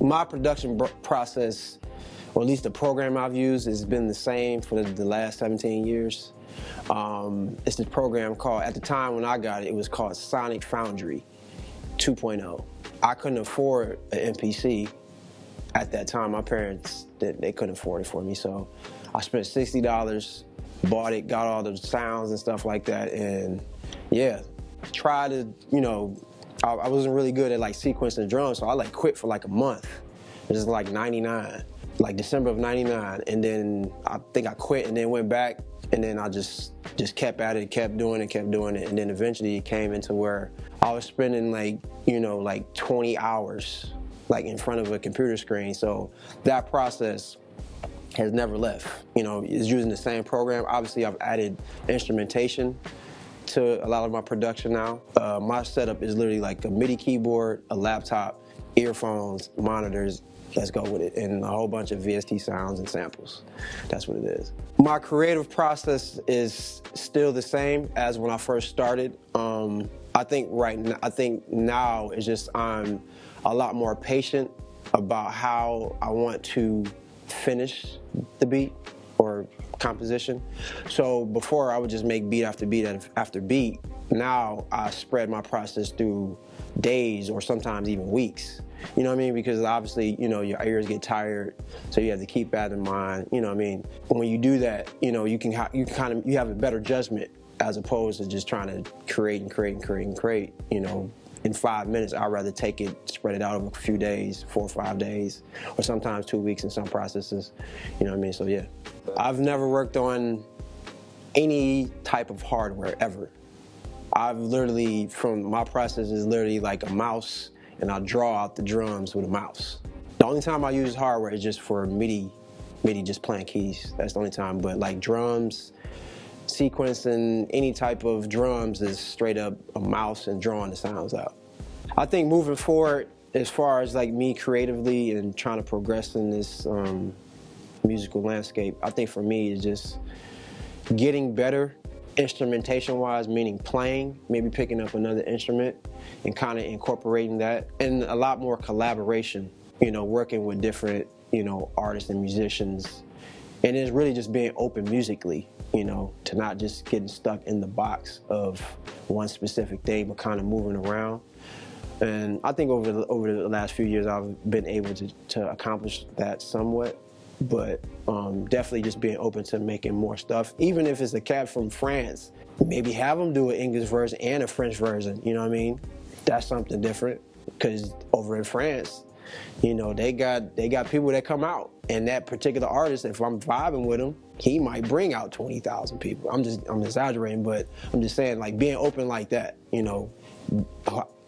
My production process, or at least the program I've used, has been the same for the last 17 years. It's this program called, at the time when I got it, it was called Sonic Foundry 2.0. I couldn't afford an MPC at that time. My parents, they couldn't afford it for me, so I spent $60, bought it, got all the sounds and stuff like that, and yeah, tried to, you know, I wasn't really good at like sequencing drums, so I like quit for like a month. It was like 99, like December of 99, and then I think I quit and then went back, and then I just kept at it, kept doing it, and then eventually it came into where I was spending like, you know, like 20 hours like in front of a computer screen. So that process has never left. You know, it's using the same program. Obviously, I've added instrumentation to a lot of my production now. My setup is literally like a MIDI keyboard, a laptop, earphones, monitors, let's go with it, and a whole bunch of VST sounds and samples. That's what it is. My creative process is still the same as when I first started. I think now it's just I'm a lot more patient about how I want to finish the beat or composition. So before I would just make beat after beat after beat. Now I spread my process through days or sometimes even weeks. You know what I mean? Because obviously, you know, your ears get tired, so you have to keep that in mind. You know what I mean? When you do that, you know, you have a better judgment as opposed to just trying to create. You know, in 5 minutes, I'd rather take it, spread it out over a few days, 4 or 5 days, or sometimes 2 weeks in some processes. You know what I mean? So yeah, I've never worked on any type of hardware ever. I've literally, my process is literally like a mouse, and I'll draw out the drums with a mouse. The only time I use hardware is just for MIDI just playing keys. That's the only time. But like drums, sequencing any type of drums is straight up a mouse and drawing the sounds out. I think moving forward, as far as like me creatively and trying to progress in this musical landscape, I think for me is just getting better instrumentation-wise, meaning playing, maybe picking up another instrument and kind of incorporating that, and a lot more collaboration, you know, working with different, you know, artists and musicians. And it's really just being open musically, you know, to not just getting stuck in the box of one specific thing, but kind of moving around. And I think over the last few years, I've been able to accomplish that somewhat. But definitely just being open to making more stuff. Even if it's a cat from France, maybe have them do an English version and a French version, you know what I mean? That's something different, because over in France, you know, they got people that come out, and that particular artist, if I'm vibing with him, he might bring out 20,000 people. I'm exaggerating, but I'm just saying, like, being open like that, you know,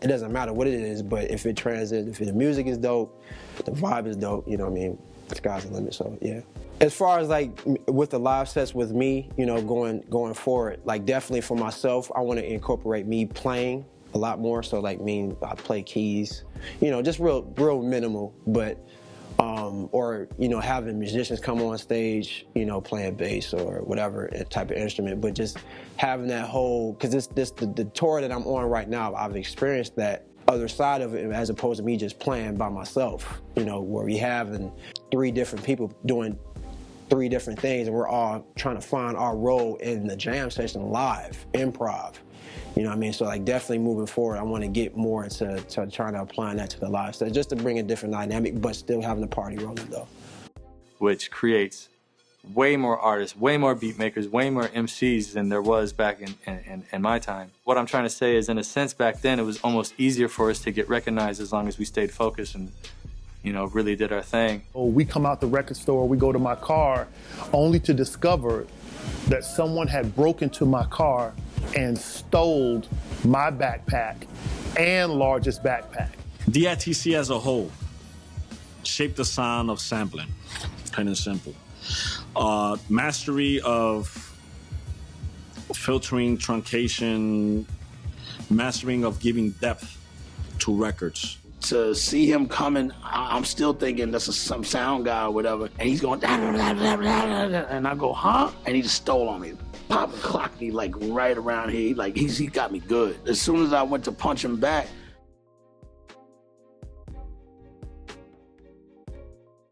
it doesn't matter what it is, but if it transcends, if the music is dope, the vibe is dope, you know what I mean? The sky's the limit, so yeah. As far as like with the live sets with me, you know, going forward, like definitely for myself, I want to incorporate me playing a lot more. So like I play keys, you know, just real minimal, but or you know, having musicians come on stage, you know, playing bass or whatever type of instrument, but just having that whole, because the tour that I'm on right now, I've experienced that other side of it as opposed to me just playing by myself, you know, where we having 3 different people doing 3 different things, and we're all trying to find our role in the jam session live, improv. You know what I mean? So like definitely moving forward, I want to get more into trying to apply that to the live set, just to bring a different dynamic, but still having the party rolling though. Which creates way more artists, way more beat makers, way more MCs than there was back in my time. What I'm trying to say is, in a sense, back then it was almost easier for us to get recognized as long as we stayed focused and, you know, really did our thing. We come out the record store, we go to my car, only to discover that someone had broken into my car and stole my backpack and largest backpack. DITC as a whole shaped the sound of sampling, plain and simple. Mastery of filtering, truncation, mastering of giving depth to records. To see him coming, I'm still thinking that's some sound guy or whatever, and he's going, and I go, huh? And he just stole on me. Pop clocked me like right around here, he got me good. As soon as I went to punch him back,